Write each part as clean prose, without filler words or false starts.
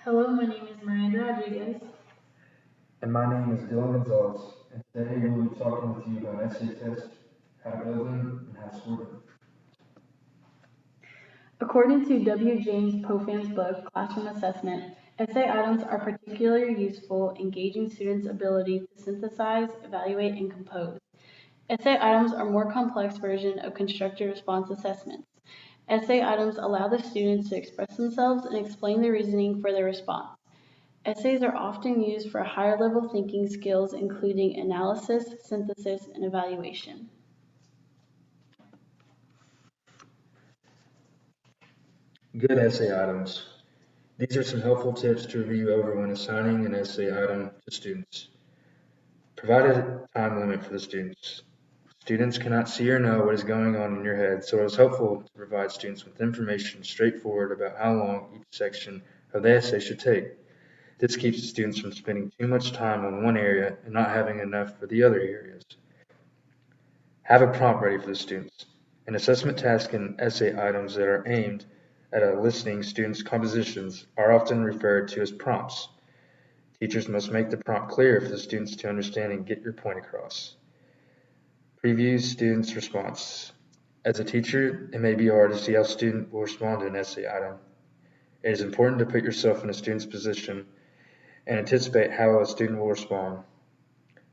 Hello, my name is Miranda Rodriguez. And my name is Dillon Gonzalez, and today we will be talking with you about essay tests, how to build them, and how to score them. According to W. James Pofam's book, Classroom Assessment, essay items are particularly useful in gauging students' ability to synthesize, evaluate, and compose. Essay items are a more complex version of constructed response assessments. Essay items allow the students to express themselves and explain the reasoning for their response. Essays are often used for higher level thinking skills, including analysis, synthesis, and evaluation. Good essay items. These are some helpful tips to review over when assigning an essay item to students. Provide a time limit for the students. Students cannot see or know what is going on in your head, so it is helpful to provide students with information straightforward about how long each section of the essay should take. This keeps the students from spending too much time on one area and not having enough for the other areas. Have a prompt ready for the students. An assessment task and essay items that are aimed at eliciting students' compositions are often referred to as prompts. Teachers must make the prompt clear for the students to understand and get your point across. Preview students' response. As a teacher, it may be hard to see how a student will respond to an essay item. It is important to put yourself in a student's position and anticipate how a student will respond.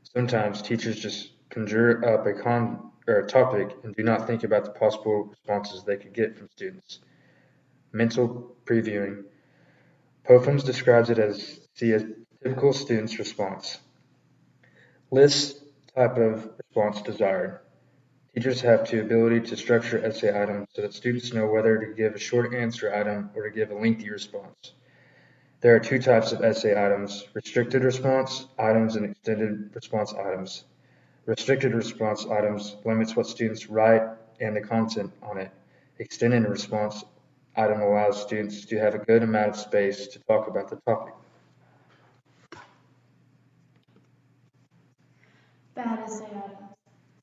Sometimes teachers just conjure up a topic and do not think about the possible responses they could get from students. Mental previewing. Pofums describes it as see a typical student's response. List type of response desired. Teachers have the ability to structure essay items so that students know whether to give a short answer item or to give a lengthy response. There are two types of essay items, restricted response items and extended response items. Restricted response items limits what students write and the content on it. Extended response item allows students to have a good amount of space to talk about the topic. Bad essay items.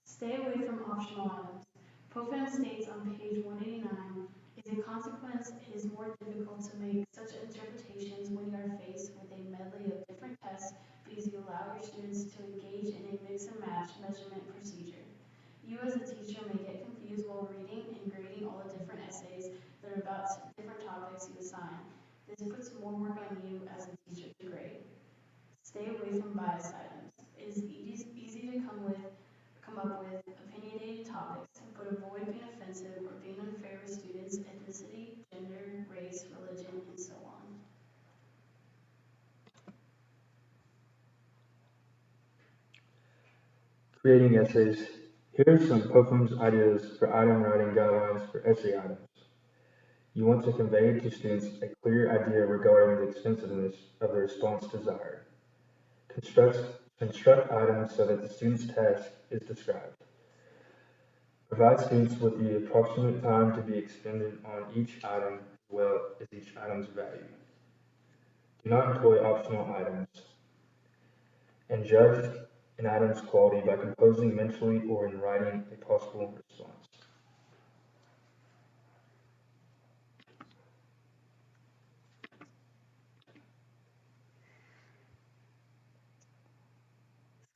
Stay away from optional items. Pofam states on page 189, as a consequence, it is more difficult to make such interpretations when you are faced with a medley of different tests because you allow your students to engage in a mix and match measurement procedure. You as a teacher may get confused while reading and grading all the different essays that are about different topics you assign. This puts more work on you as a teacher to grade. Stay away from biased items. It is easy to come up with opinionated topics, but avoid being offensive or being unfair with students' ethnicity, gender, race, religion, and so on. Creating essays. Here are some Pofum's ideas for item writing guidelines for essay items. You want to convey to students a clear idea regarding the extensiveness of the response desired. Construct, construct items so that the student's task is described. Provide students with the approximate time to be expended on each item as well as each item's value. Do not employ optional items. And judge an item's quality by composing mentally or in writing a possible response.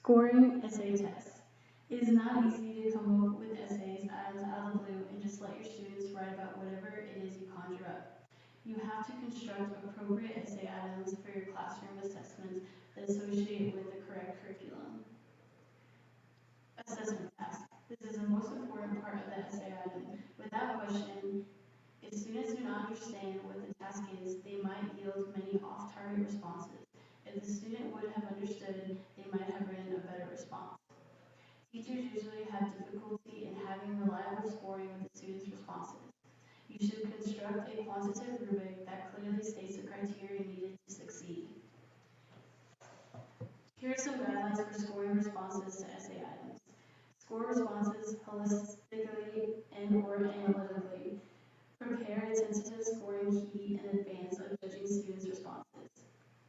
Scoring essay tests. It is not easy to come up with essays items out of the blue and just let your students write about whatever it is you conjure up. You have to construct appropriate essay items for your classroom assessments that associate with the correct curriculum. Assessment task. This is the most important part of the essay item. Without question, if students do not understand what the task is, they might yield many off target responses. If the student would have understood, they might have written a better response. Teachers usually have difficulty in having reliable scoring with the students' responses. You should construct a quantitative rubric that clearly states the criteria needed to succeed. Here are some guidelines for scoring responses to essay items. Score responses holistically and or analytically. Prepare a tentative scoring key in advance of judging students' responses.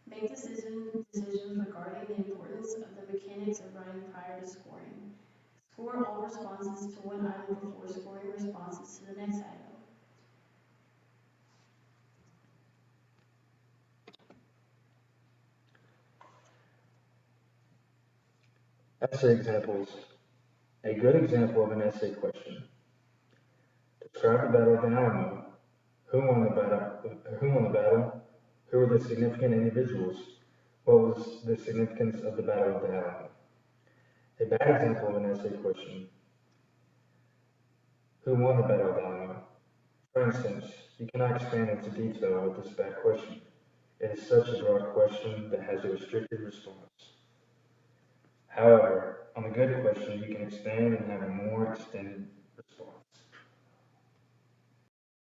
Make decisions regarding the importance of the mechanics of writing prior to scoring. Score all responses to one item before scoring responses to the next item. Essay examples. A good example of an essay question. Describe the Battle of the Alamo. Who won the battle? Who won the battle? Who were the significant individuals? What was the significance of the Battle of the Alamo? A bad example of an essay question. Who won the Battle of the Alamo? For instance, you cannot expand into detail with this bad question. It is such a broad question that has a restricted response. However, on a good question, you can expand and have a more extended